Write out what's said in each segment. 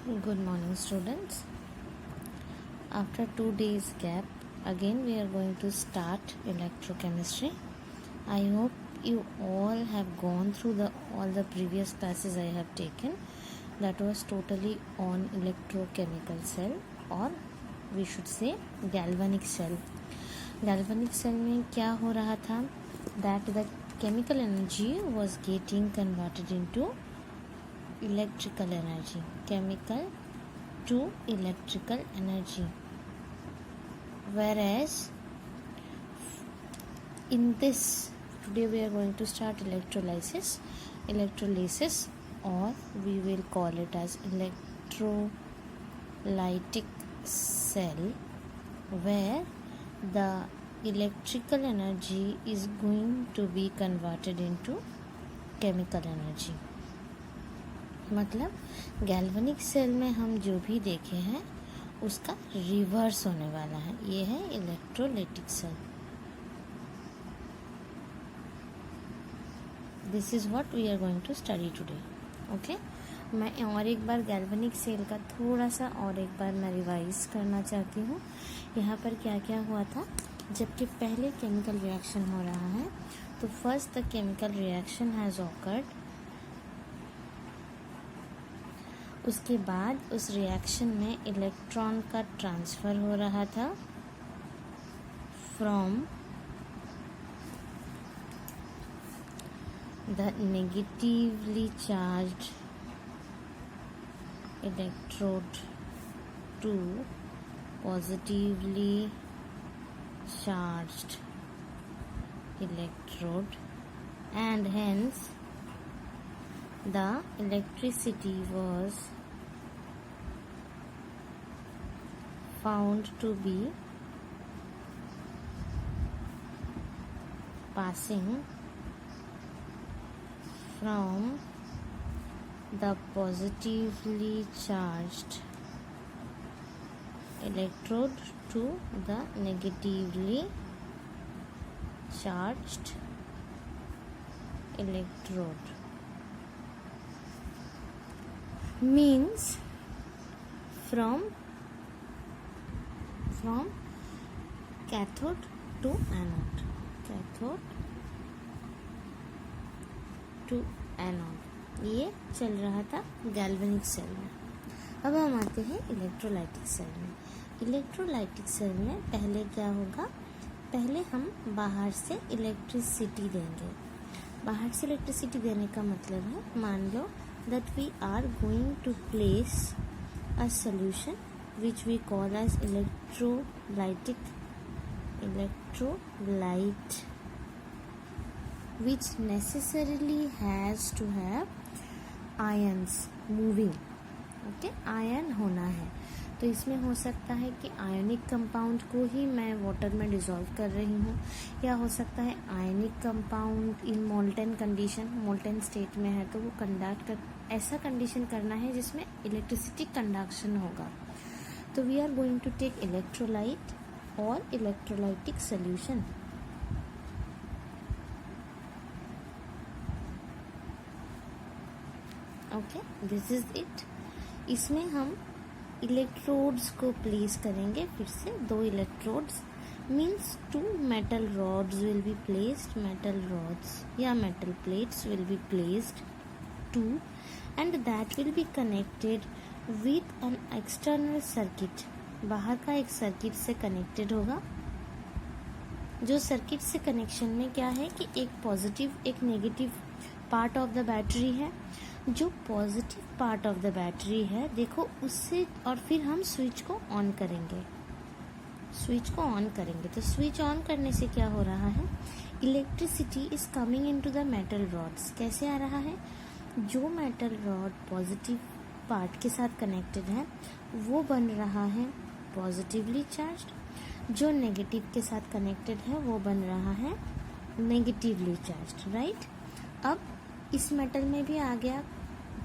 Good morning, students. After 2 days gap, again we are going to start electrochemistry. I hope you all have gone through all the previous classes I have taken. That was totally on electrochemical cell, or we should say galvanic cell. Galvanic cell में क्या हो रहा था? That the chemical energy was getting converted into electrical energy. Chemical to electrical energy. Whereas in this, today we are going to start electrolysis, or we will call it as electrolytic cell, where the electrical energy is going to be converted into chemical energy. मतलब galvanic cell में हम जो भी देखे हैं उसका reverse होने वाला है. ये है electrolytic cell. This is what we are going to study today. Okay, मैं और एक बार गैल्वेनिक सेल का थोड़ा सा और एक बार मैं रिवाइज करना चाहती हूँ. यहाँ पर क्या क्या हुआ था. जबकि पहले केमिकल रिएक्शन हो रहा है तो first the chemical reaction has awkward. उसके बाद उस रिएक्शन में इलेक्ट्रॉन का ट्रांसफ़र हो रहा था from the negatively charged electrode to positively charged electrode, and hence the electricity was found to be passing from the positively charged electrode to the negatively charged electrode. Means from cathode to anode. Cathode to anode. ये चल रहा था galvanic cell में. अब हम आते हैं electrolytic cell में. इलेक्ट्रोलाइटिक सेल में पहले क्या होगा. पहले हम बाहर से इलेक्ट्रिसिटी देंगे. बाहर से इलेक्ट्रिसिटी देने का मतलब है, मान लो that we are going to place a solution which we call as electrolyte, which necessarily has to have ions moving. Okay, ion होना है. तो इसमें हो सकता है कि आयनिक कंपाउंड को ही मैं वाटर में डिसॉल्व कर रही हूँ, या हो सकता है ionic compound in molten condition, molten state में है तो वो ऐसा कंडीशन करना है जिसमें इलेक्ट्रिसिटी कंडक्शन होगा. तो we are going to take electrolyte और electrolytic solution. Okay, this is it. इसमें हम इलेक्ट्रोड्स को प्लेस करेंगे. फिर से 2 electrodes means 2 metal rods will be placed. Metal rods या metal plates will be placed 2 and that will be connected with an external circuit. बाहर का एक सर्किट से कनेक्टेड होगा. जो सर्किट से कनेक्शन में क्या है कि एक पॉजिटिव एक negative part of the battery है. जो positive part of the battery है, देखो उससे, और फिर हम स्विच को ऑन करेंगे. तो स्विच ऑन करने से क्या हो रहा है, electricity is coming into the metal rods. कैसे आ रहा है, जो मेटल रॉड पॉजिटिव पार्ट के साथ कनेक्टेड है वो बन रहा है पॉजिटिवली चार्ज्ड. जो नेगेटिव के साथ कनेक्टेड है वो बन रहा है नेगेटिवली चार्ज्ड. राइट. अब इस मेटल में भी आ गया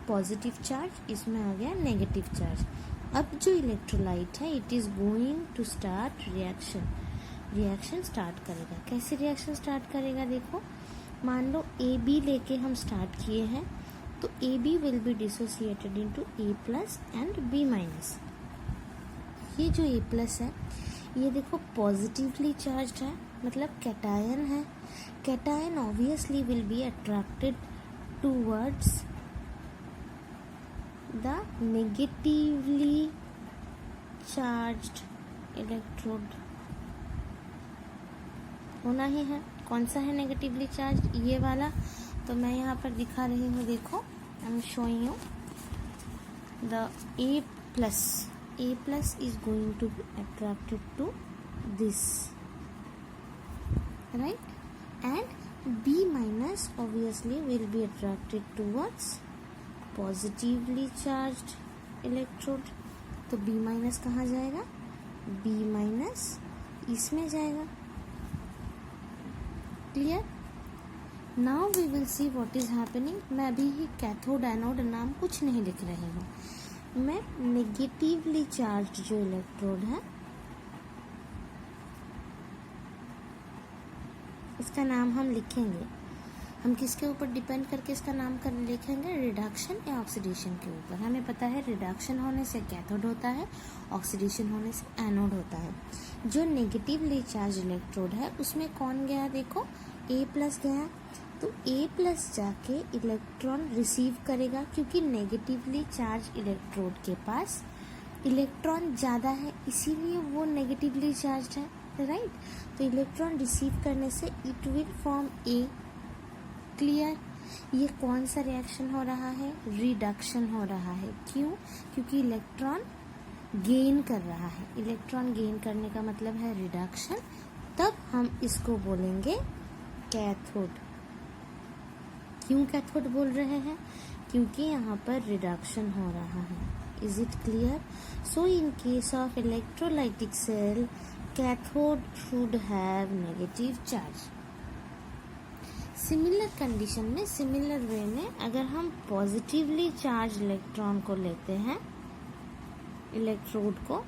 पॉजिटिव चार्ज, इसमें आ गया नेगेटिव चार्ज. अब जो इलेक्ट्रोलाइट है, it is going to start reaction start करेगा. कैसे रिएक्शन स्टार्ट करेगा, देखो मान लो AB लेके हम स्टार्ट किए हैं तो AB will be dissociated into A plus and B minus. ये जो A प्लस है ये देखो पॉजिटिवली चार्ज्ड है, मतलब कैटायन है। Cation obviously will be attracted towards the negatively charged electrode. होना ही है। कौन सा है नेगेटिवली चार्ज? ये वाला। तो मैं यहाँ पर दिखा रही हूँ, देखो I am showing you the A plus is going to be attracted to this, right? And B minus obviously will be attracted towards positively charged electrode। तो B minus कहाँ जाएगा? B minus इसमें जाएगा। Clear? Now we will see what is happening. मैं अभी ही cathode anode नाम कुछ नहीं लिख रही हूँ, मैं नेगेटिवली चार्ज जो इलेक्ट्रोड है इसका नाम हम लिखेंगे। हम किसके ऊपर डिपेंड करके इसका नाम कर लिखेंगे? रिडक्शन या ऑक्सीडेशन के ऊपर। हमें पता है रिडक्शन होने से कैथोड होता है, ऑक्सीडेशन होने से एनोड होता है। जो नेगेटिवली चार्ज इलेक्ट्रोड है उसमें कौन गया? देखो A प्लस गया, तो A प्लस जाके इलेक्ट्रॉन रिसीव करेगा, क्योंकि नेगेटिवली चार्ज इलेक्ट्रोड के पास इलेक्ट्रॉन ज़्यादा है इसीलिए वो नेगेटिवली चार्ज है, राइट? तो इलेक्ट्रॉन रिसीव करने से it will form A। Clear? ये कौन सा रिएक्शन हो रहा है? रिडक्शन हो रहा है। क्यों? क्योंकि इलेक्ट्रॉन गेन कर रहा है। इलेक्ट्रॉन गेन करने का मतलब है रिडक्शन। तब हम इसको बोलेंगे कैथोड। क्यों कैथोड बोल रहे हैं? क्योंकि यहाँ पर रिडक्शन हो रहा है। Is it clear? So in case of electrolytic cell cathode should have negative charge. Similar condition में, सिमिलर वे में, अगर हम पॉजिटिवली चार्ज इलेक्ट्रॉन को लेते हैं, इलेक्ट्रोड को,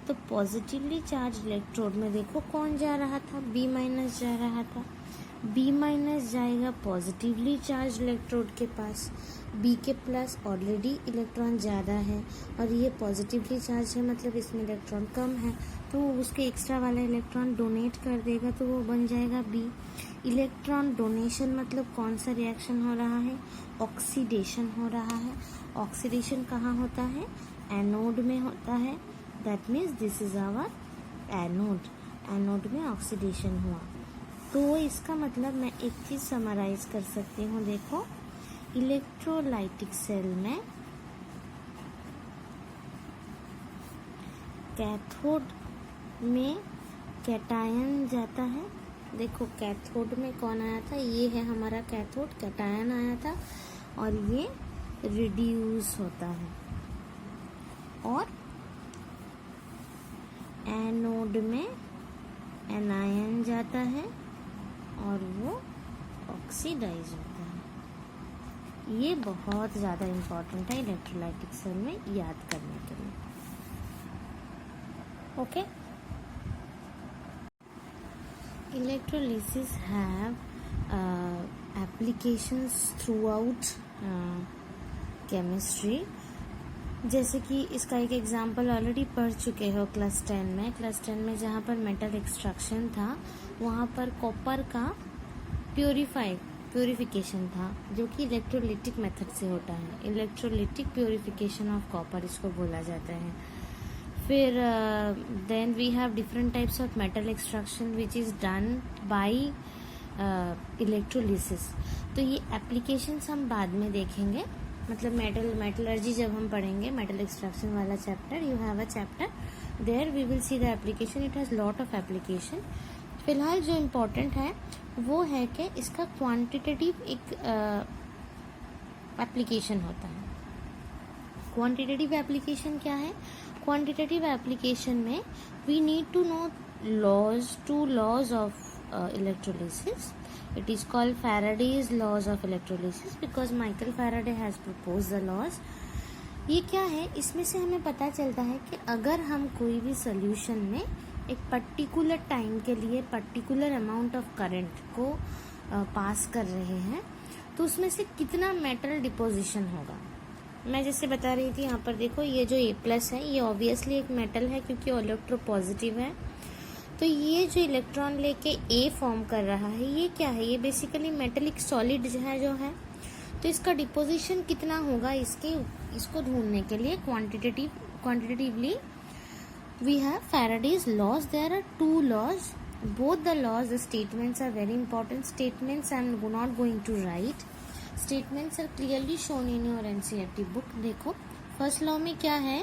तो पॉजिटिवली चार्ज इलेक्ट्रोड में देखो कौन जा रहा था? B माइनस जा रहा था। B माइनस जाएगा पॉजिटिवली चार्ज इलेक्ट्रोड के पास। B के प्लस ऑलरेडी इलेक्ट्रॉन ज़्यादा है और ये पॉजिटिवली चार्ज है, मतलब इसमें इलेक्ट्रॉन कम है, तो उसके एक्स्ट्रा वाला इलेक्ट्रॉन डोनेट कर देगा, तो वो बन जाएगा B। इलेक्ट्रॉन डोनेशन मतलब कौन सा रिएक्शन हो रहा है? ऑक्सीडेशन हो रहा है। ऑक्सीडेशन कहाँ होता है? एनोड में होता है। That means this is our anode. Anode में ऑक्सीडेशन हुआ। तो इसका मतलब मैं एक चीज़ समराइज कर सकती हूँ, देखो इलेक्ट्रोलाइटिक सेल में कैथोड में कैटायन जाता है। देखो कैथोड में कौन आया था? ये है हमारा कैथोड, कैटायन आया था और ये रिड्यूस होता है। और एनोड में एनायन जाता है और वो ऑक्सीडाइज होता है। ये बहुत ज़्यादा इम्पॉर्टेंट है इलेक्ट्रोलाइटिक सेल में याद करने के लिए। Okay? Electrolysis have applications through out chemistry. जैसे कि इसका एक एग्जांपल ऑलरेडी पढ़ चुके हो क्लास 10 में। क्लास 10 में जहाँ पर मेटल एक्सट्रैक्शन था वहाँ पर कॉपर का प्योरिफिकेशन था, जो कि इलेक्ट्रोलिटिक मेथड से होता है। इलेक्ट्रोलिटिक प्योरिफिकेशन ऑफ कॉपर इसको बोला जाता है। फिर then we have different types of metal extraction which is done by electrolysis. तो ये एप्लीकेशंस हम बाद में देखेंगे, मतलब मेटलर्जी जब हम पढ़ेंगे, मेटल एक्सट्रैक्शन वाला chapter, you have a chapter there we will see the application. It has lot of application. फिलहाल जो इम्पोर्टेंट है वो है कि इसका क्वांटिटेटिव एक एप्लीकेशन होता है। क्वांटिटेटिव एप्लीकेशन क्या है? क्वांटिटेटिव एप्लीकेशन में we need to know two laws of electrolysis. It is called Faraday's laws of electrolysis because Michael Faraday has proposed the laws. ये क्या है? इसमें से हमें पता चलता है कि अगर हम कोई भी सोल्यूशन में एक पर्टिकुलर टाइम के लिए पर्टिकुलर अमाउंट ऑफ करंट को पास कर रहे हैं, तो उसमें से कितना मेटल डिपोजिशन होगा। मैं जैसे बता रही थी, यहाँ पर देखो ये जो A+ है ये ऑब्वियसली एक मेटल है क्योंकि इलेक्ट्रोपॉजिटिव है। तो ये जो इलेक्ट्रॉन लेके A फॉर्म कर रहा है ये क्या है, ये बेसिकली मेटेलिक सॉलिड जो है। तो इसका डिपोजिशन कितना होगा इसको ढूंढने के लिए quantitatively we have Faraday's laws. There are two laws. Both the laws, the statements are very important. Statements I am not going to write. Statements are clearly shown in your NCERT book. देखो first law में क्या है,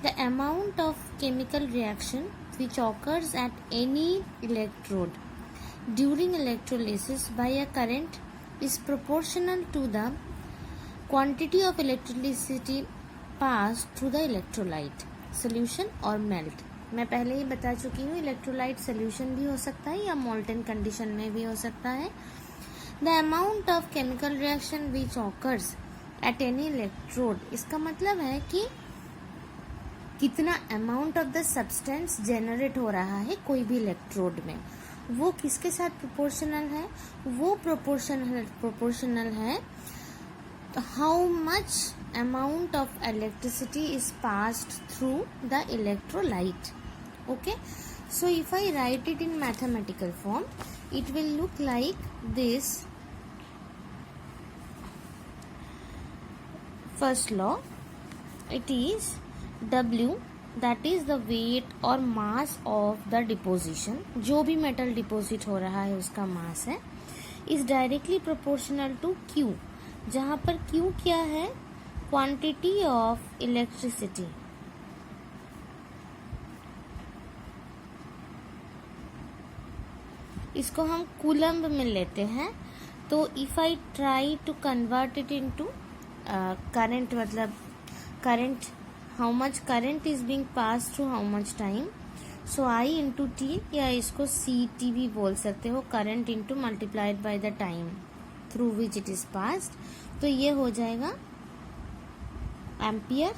the amount of chemical reaction which occurs at any electrode during electrolysis by a current is proportional to the quantity of electricity passed through the electrolyte. Solution और melt, मैं पहले ही बता चुकी हूँ, इलेक्ट्रोलाइट सोल्यूशन भी हो सकता है या मोल्टन कंडीशन में भी हो सकता है। The amount of chemical reaction which occurs at any electrode, इसका मतलब है कि कितना amount of the substance generate हो रहा है कोई भी इलेक्ट्रोड में, वो किसके साथ प्रोपोर्शनल है, वो प्रोपोर्शनल है how much amount of electricity is passed through the electrolyte. Okay, so if I write it in mathematical form, it will look like this. First law, it is W, that is the weight or mass of the deposition, जो भी metal deposit हो रहा है उसका mass है, is directly proportional to Q, जहाँ पर Q क्या है, क्वांटिटी ऑफ इलेक्ट्रिसिटी। इसको हम कूलम्ब में लेते हैं। तो if I try to convert it into current, मतलब current, how much current is being pass through how much time, so I into T, या इसको CT भी बोल सकते हो, current into multiplied by the time through which it is passed. तो ये हो जाएगा एम्पियर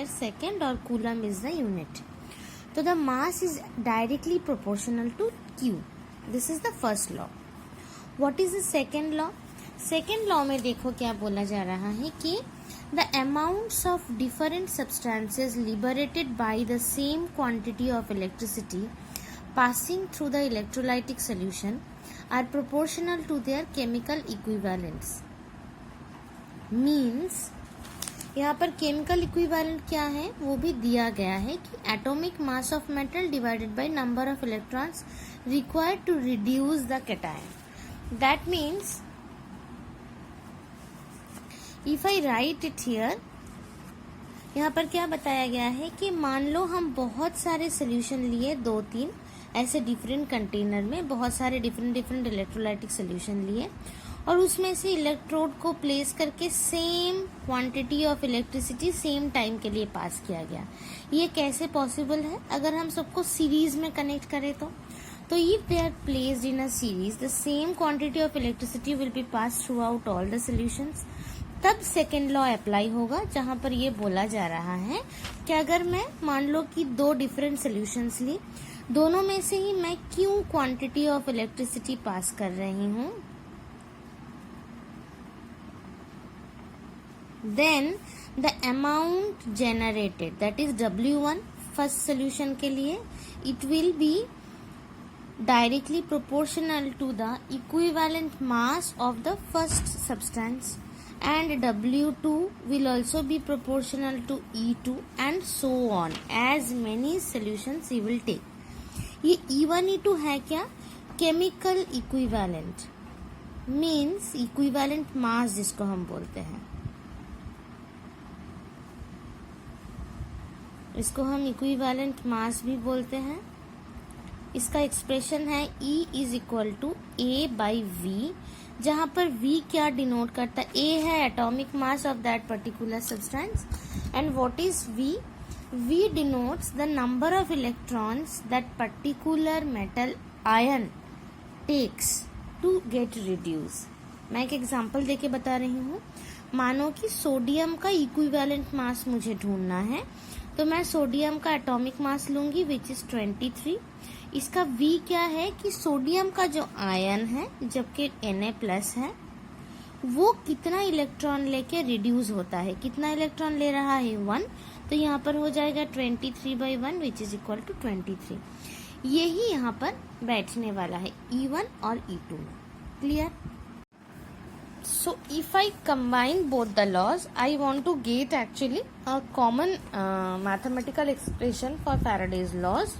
सेकेंड और कूलम इज द यूनिट। तो the mass is directly proportional to Q. This is the first law. What is the second law? Second law में देखो क्या बोला जा रहा है कि the amounts of different substances liberated by the same quantity of electricity passing through the electrolytic solution are proportional to their chemical equivalents. Means यहाँ पर केमिकल इक्विवेलेंट क्या है वो भी दिया गया है कि atomic mass of metal divided by number of electrons required to reduce the cation. That means if I write it here, यहाँ पर क्या बताया गया है कि मान लो हम बहुत सारे सोल्यूशन लिए, 2-3 ऐसे डिफरेंट कंटेनर में बहुत सारे डिफरेंट इलेक्ट्रोलाइटिक सोल्यूशन लिए और उसमें से इलेक्ट्रोड को प्लेस करके same quantity of electricity same time के लिए पास किया गया। ये कैसे पॉसिबल है? अगर हम सबको सीरीज में कनेक्ट करें तो if they are placed in a series the same quantity of electricity will be pass through out all the solutions. तब सेकेंड लॉ अप्लाई होगा, जहां पर ये बोला जा रहा है कि अगर मैं मान लो कि 2 डिफरेंट सोल्यूशंस ली, दोनों में से ही मैं क्यों क्वांटिटी ऑफ इलेक्ट्रिसिटी पास कर रही हूं, then the amount generated, that is W1 first solution के लिए, it will be directly proportional to the equivalent mass of the first substance, and W2 will also be proportional to E2 and so on, as many solutions you will take. ये E1 E2 है क्या? chemical equivalent means equivalent mass जिसको हम बोलते हैं, इसको हम equivalent mass भी बोलते हैं। इसका एक्सप्रेशन है E is equal to A/V, जहां पर V क्या डिनोट करता है? A है atomic mass of that particular substance, and what is V? V denotes the number of electrons that particular metal ion takes to get reduce. मैं एक example देके बता रही हूँ। मानो कि सोडियम का इक्विवेलेंट मास मुझे ढूंढना है, तो मैं सोडियम का एटॉमिक मास लूंगी विच इज 23। इसका V क्या है कि सोडियम का जो आयन है, जबकि Na+ है, वो कितना इलेक्ट्रॉन लेके रिड्यूस होता है, कितना इलेक्ट्रॉन ले रहा है 1, तो यहाँ पर हो जाएगा 23/1 विच इज इक्वल टू 23। यही यहाँ पर बैठने वाला है E1 और E2 में। Clear? So if I combine both the laws, I want to get actually a common mathematical expression for Faraday's laws.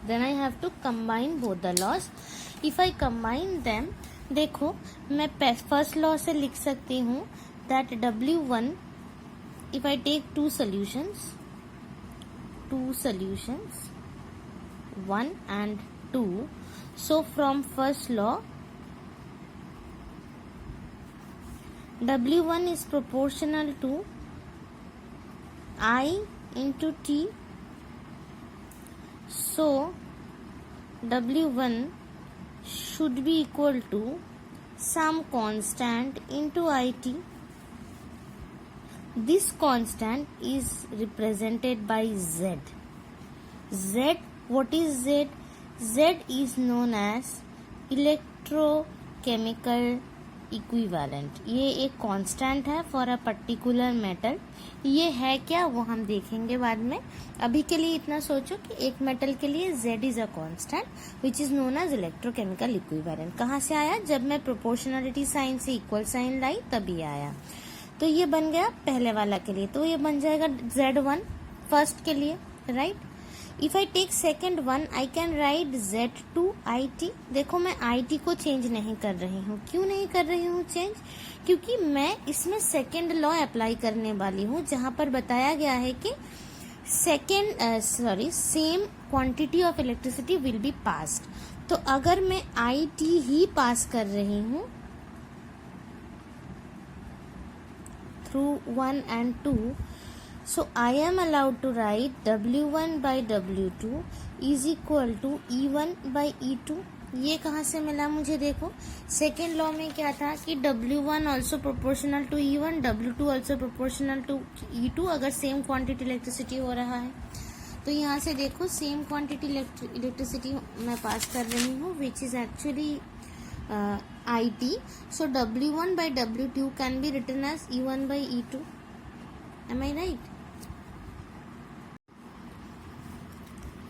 Then I have to combine both the laws. If I combine them, देखो मैं first law से लिख सकती हूँ that W1, if I take two solutions 1 and 2, so from first law W1 is proportional to I into T, so W1 should be equal to some constant into IT. This constant is represented by Z. Z, what is Z? Z is known as electrochemical equivalent. ये एक constant है for a particular metal. ये है क्या वो हम देखेंगे बाद में। अभी के लिए इतना सोचो कि एक मेटल के लिए Z is a constant which is known as electrochemical equivalent. कहाँ से आया? जब मैं प्रोपोर्शनलिटी साइन से इक्वल साइन लाई तभी आया। तो ये बन गया पहले वाला के लिए, तो ये बन जाएगा Z1 फर्स्ट के लिए, right. If I take second one I can write Z2 IT। देखो मैं IT को चेंज नहीं कर रही हूँ। क्यों नहीं कर रही हूँ चेंज? क्योंकि मैं इसमें सेकेंड लॉ अप्लाई करने वाली हूँ जहां पर बताया गया है कि same quantity of electricity will be passed. तो अगर मैं IT ही पास कर रही हूँ through 1 and 2, so I am allowed to write W1 by W2 is equal to E1 by E2। ये कहाँ से मिला मुझे? देखो सेकेंड लॉ में क्या था कि W1 also proportional to E1, W2 also proportional to E2 अगर सेम क्वांटिटी इलेक्ट्रिसिटी हो रहा है। तो यहाँ से देखो सेम क्वांटिटी इलेक्ट्रिसिटी मैं पास कर रही हूँ which is actually IT। So W1 by W2 can be written as E1 by E2। Am I right?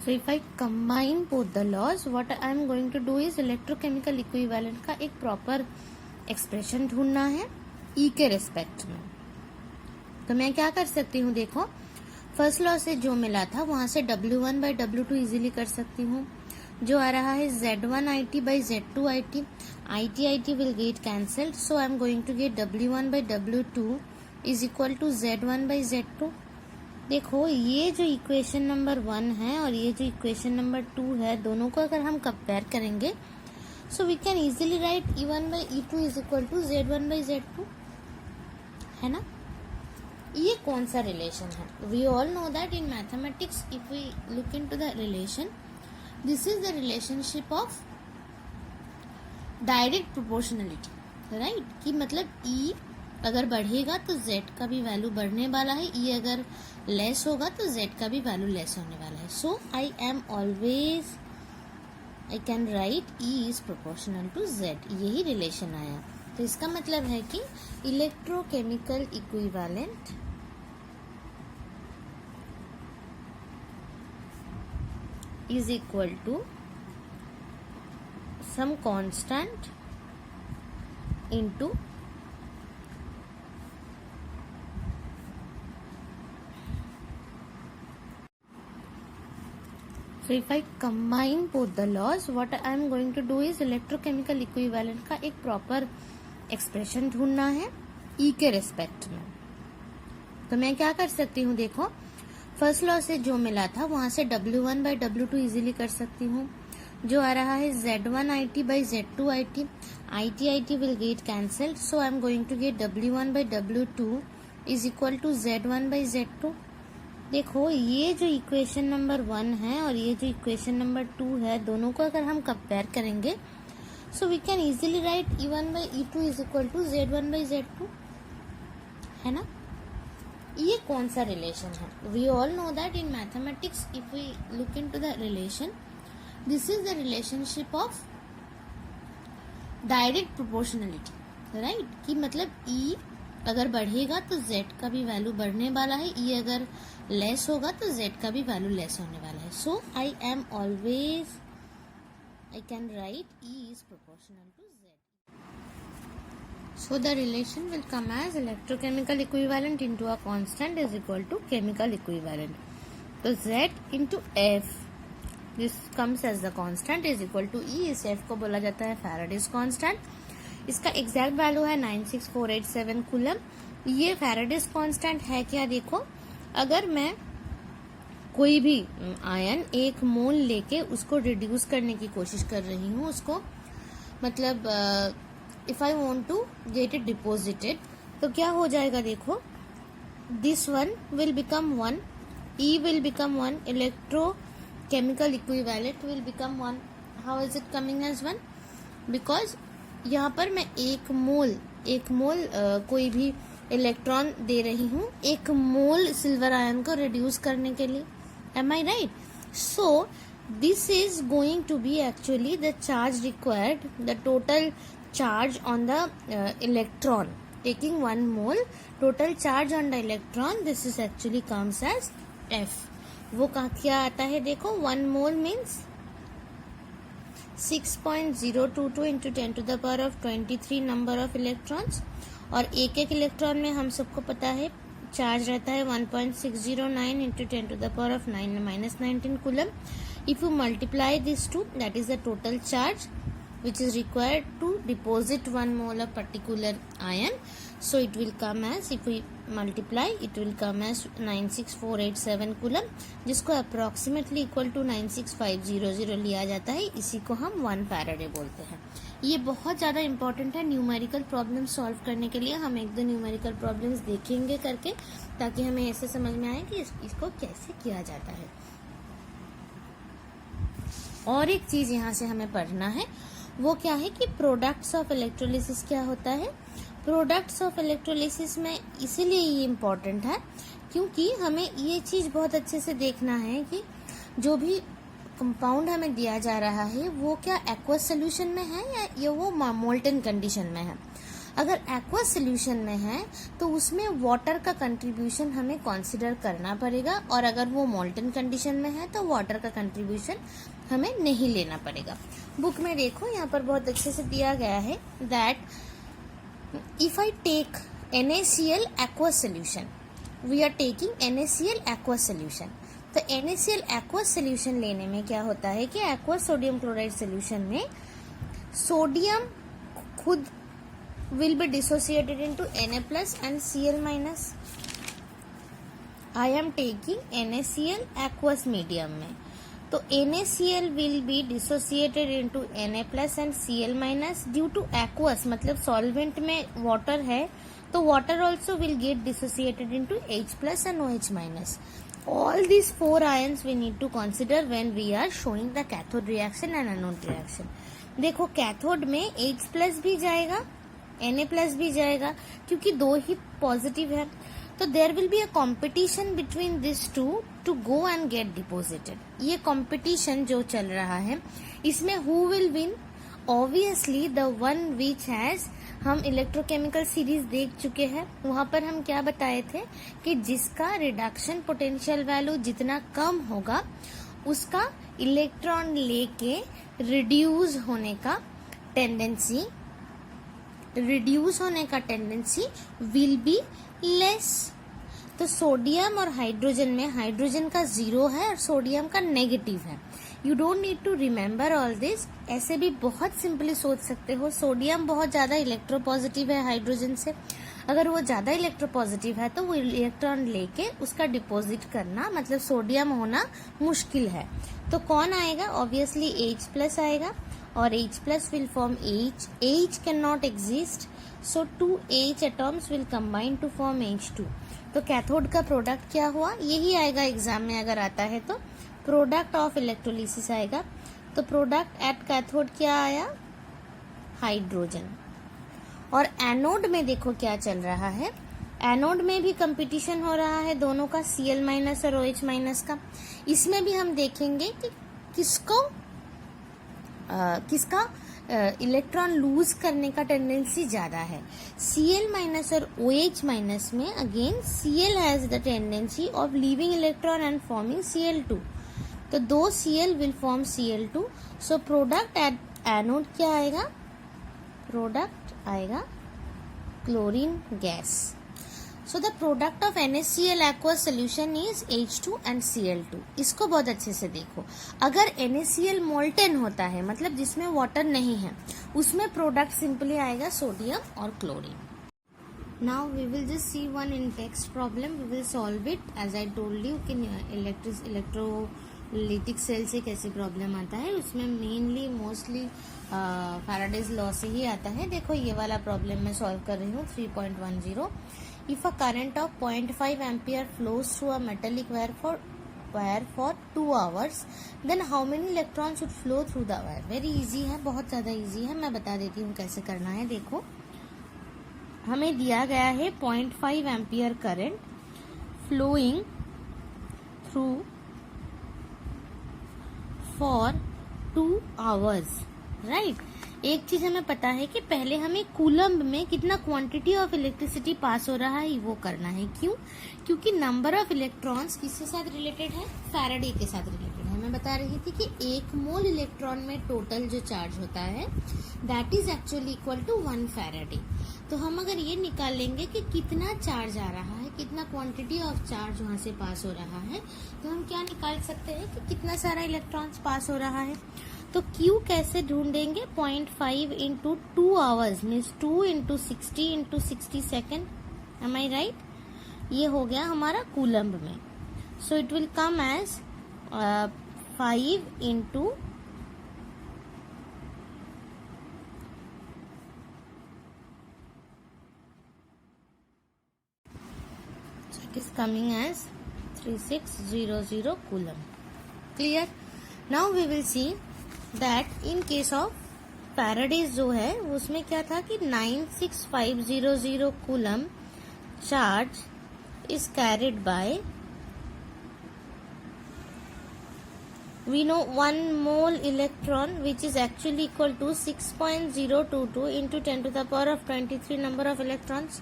So if I combine both the laws, what I am going to do is electrochemical equivalent का एक proper expression ढूंढना है E के respect में। तो मैं क्या कर सकती हूँ? देखो फर्स्ट लॉ से जो मिला था वहां से W1 by W2 इजीली कर सकती हूँ। जो आ रहा है Z1 IT by Z2 IT, IT will get cancelled, so I am going to get W1 by W2 is equal to Z1 by Z2। देखो ये जो इक्वेशन नंबर 1 है और ये जो इक्वेशन नंबर 2 है, दोनों को अगर हम कंपेयर करेंगे so we can easily write E1 by E2 is equal to Z1 by Z2, है ना। ये कौन सा रिलेशन है? We all know that in mathematics if we look into the relation, this is the relationship of direct proportionality, right. कि मतलब E अगर बढ़ेगा तो Z का भी वैल्यू बढ़ने वाला है, E अगर लेस होगा तो Z का भी वैल्यू लेस होने वाला है। So I can write E is proportional to Z। यही रिलेशन आया। तो इसका मतलब है कि electrochemical equivalent is equal to some constant into so if I combine both the laws, what I am going to do is electrochemical equivalent का एक proper expression ढूंढना है E के respect में। तो मैं क्या कर सकती हूँ? देखो फर्स्ट लॉ से जो मिला था वहां से W1 by W2 इजीली कर सकती हूँ। जो आ रहा है Z1 IT by Z2 IT, IT will get cancelled, so I am going to get W1 by W2 is equal to Z1 by Z2। देखो ये जो इक्वेशन नंबर 1 है और ये जो इक्वेशन नंबर 2 है, दोनों को अगर हम कंपेयर करेंगे so we can easily write E1 by E2 is equal to Z1 by Z2, है ना। ये कौन सा रिलेशन है? We all know that in mathematics if we look into the relation, this is the relationship of direct proportionality, right कि मतलब E अगर बढ़ेगा तो Z का भी वैल्यू बढ़ने वाला है, E अगर लेस होगा तो Z का भी वैल्यू लेस होने वाला है. So I can write E is proportional to Z. So the relation will come as electrochemical equivalent into a constant is equal to chemical equivalent. So Z into F, this comes as the constant is equal to E. इस F को बोला जाता है Faraday's constant. इसका exact value है 96487 coulomb. ये Faraday's constant है क्या, देखो अगर मैं कोई भी आयन 1 मोल लेके उसको रिड्यूस करने की कोशिश कर रही हूँ, उसको मतलब if I want to get it deposited, तो क्या हो जाएगा, देखो this one will become 1, E will become 1, electrochemical equivalent will become 1. How is it coming as 1? Because यहाँ पर मैं एक मोल कोई भी इलेक्ट्रॉन दे रही हूँ 1 मोल सिल्वर आयन को रिड्यूस करने के लिए. Am I right? So this is going to be actually the charge required, the total charge on the electron. Taking 1 mole, total charge on the electron, this is actually comes as F. वो क्या आता है, देखो 1 mole means 6.022 into 10 to the power of 23 number of electrons. और एक electron में हम सबको पता है चार्ज रहता है 1.609 into 10 to the power of 9-19 coulomb. If you multiply this two, that is the total charge which is required to deposit 1 mole of particular ion. So it will come as, if we multiply, it will come as 96487 coulomb, जिसको approximately equal to 96500 लिया जाता है. इसी को हम 1 Faraday बोलते हैं. ये बहुत ज़्यादा इंपॉर्टेंट है न्यूमेरिकल प्रॉब्लम सॉल्व करने के लिए. हम 1-2 न्यूमेरिकल प्रॉब्लम्स देखेंगे करके, ताकि हमें ऐसे समझ में आए कि इसको कैसे किया जाता है. और एक चीज़ यहाँ से हमें पढ़ना है, वो क्या है कि प्रोडक्ट्स ऑफ इलेक्ट्रोलिसिस क्या होता है. प्रोडक्ट्स ऑफ इलेक्ट्रोलिसिस में इसीलिए ये इम्पोर्टेंट है क्योंकि हमें ये चीज़ बहुत अच्छे से देखना है कि जो भी कंपाउंड हमें दिया जा रहा है वो क्या एक्वस सोल्यूशन में है या वो मोल्टन कंडीशन में है. अगर एक्वस सोल्यूशन में है तो उसमें वाटर का कंट्रीब्यूशन हमें कंसीडर करना पड़ेगा, और अगर वो मोल्टन कंडीशन में है तो वाटर का कंट्रीब्यूशन हमें नहीं लेना पड़ेगा. बुक में देखो यहाँ पर बहुत अच्छे से दिया गया है that if I take NaCl aqueous solution, we are taking NaCl aqueous solution. तो NaCl aqueous solution लेने में क्या होता है कि aqueous सोडियम क्लोराइड सोल्यूशन में सोडियम खुद will be dissociated into Na plus and Cl minus. I am taking NaCl aqueous medium में, तो NaCl will be dissociated into Na plus and Cl minus due to aqueous, मतलब solvent में water है तो water also will get dissociated into H plus and OH minus. All these 4 ions we need to consider when we are showing the cathode reaction and anode reaction. देखो cathode में H plus भी जाएगा, Na plus भी जाएगा क्योंकि 2 ही positive है. तो there will be a competition between this two go and get deposited. ये कंपटीशन जो चल रहा है इसमें who will win, obviously the one which has, हम इलेक्ट्रोकेमिकल सीरीज देख चुके हैं, वहां पर हम क्या बताए थे कि जिसका रिडक्शन पोटेंशियल वैल्यू जितना कम होगा उसका इलेक्ट्रॉन लेके रिड्यूस होने का टेंडेंसी विल बी लेस. तो सोडियम और हाइड्रोजन में हाइड्रोजन का 0 है और सोडियम का नेगेटिव है. You don't need to remember all this. ऐसे भी बहुत सिंपली सोच सकते हो, सोडियम बहुत ज्यादा इलेक्ट्रोपॉजिटिव है हाइड्रोजन से. अगर वो ज्यादा इलेक्ट्रोपॉजिटिव है तो वो इलेक्ट्रॉन लेके उसका डिपॉजिट करना, मतलब सोडियम होना मुश्किल है. तो कौन आएगा, ऑब्वियसली H प्लस आएगा, और H plus will form H. H cannot exist, so 2 H atoms will combine to form H2. तो कैथोड का प्रोडक्ट क्या हुआ, यही आएगा एग्जाम में अगर आता है तो, प्रोडक्ट ऑफ इलेक्ट्रोलिसिस आएगा. तो प्रोडक्ट एट कैथोड क्या आया, हाइड्रोजन. और एनोड में देखो क्या चल रहा है, एनोड में भी कंपटीशन हो रहा है दोनों का, Cl माइनस और OH माइनस का. इसमें भी हम देखेंगे कि किसका इलेक्ट्रॉन लूज करने का टेंडेंसी ज़्यादा है। Cl माइनस और OH माइनस में again Cl has the tendency of leaving electron and forming Cl2, तो दो Cl will form Cl2, so product at anode क्या आएगा, प्रोडक्ट आएगा chlorine gas. So the product of NaCl aqueous solution is H2 and Cl2। इसको बहुत अच्छे से देखो, अगर NaCl मोल्टेन होता है मतलब जिसमें वाटर नहीं है, उसमें प्रोडक्ट सिंपली आएगा सोडियम और chlorine. Now we will just see one in text problem. We will solve it as I told you कि इलेक्ट्रोलिटिक सेल से कैसे प्रॉब्लम आता है, उसमें मेनली मोस्टली फैराडेज लॉ से ही आता है। देखो ये वाला प्रॉब्लम मैं सॉल्व कर रही हूँ 3.10। If a current of 0.5 ampere flows through a metallic wire for 2 hours, then how many electrons should flow through the wire? Very easy है, बहुत ज़्यादा easy है, मैं बता देती हूँ कैसे करना है। देखो हमें दिया गया है 0.5 ampere current flowing through for 2 hours, right. एक चीज हमें पता है कि पहले हमें कूलम्ब में कितना क्वांटिटी ऑफ इलेक्ट्रिसिटी पास हो रहा है वो करना है। क्यों? क्योंकि नंबर ऑफ इलेक्ट्रॉन्स किसके साथ रिलेटेड है, फैराडे के साथ रिलेटेड है। मैं बता रही थी कि 1 मोल इलेक्ट्रॉन में टोटल जो चार्ज होता है that is actually equal to 1 faraday. तो हम अगर ये निकाल लेंगे कि कितना चार्ज आ रहा है, कितना क्वांटिटी ऑफ चार्ज वहां से पास हो रहा है, तो हम क्या निकाल सकते हैं कि कितना सारा इलेक्ट्रॉन्स पास हो रहा है। तो Q कैसे ढूंढेंगे, 0.5 into 2 hours means 2 into 60 into 60 second, am I right. ये हो गया हमारा कूलम्ब में, so it will come as 5 into 3600 coulomb. Clear? Now we will see that in case of Faraday जो है उसमें क्या था कि 96500 coulomb charge is carried by, we know 1 mole electron which is actually equal to 6.022 into 10 to the power of 23 number of electrons.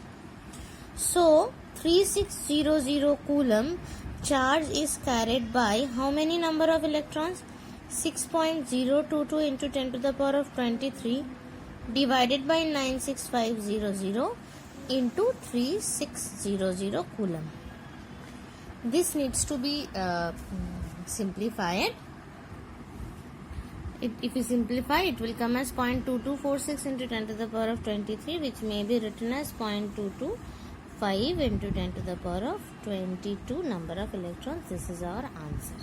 So 3600 coulomb charge is carried by how many number of electrons? 6.022 into 10 to the power of 23 divided by 96500 into 3600 coulomb. This needs to be simplified. If you simplify, it will come as 0.2246 into 10 to the power of 23, which may be written as 0.225 into 10 to the power of 22 number of electrons. This is our answer.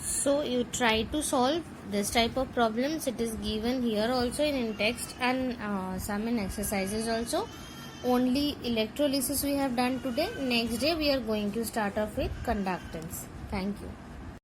So you try to solve this type of problems. It is given here also in text and some in exercises also. Only electrolysis we have done today. Next day we are going to start off with conductance. Thank you.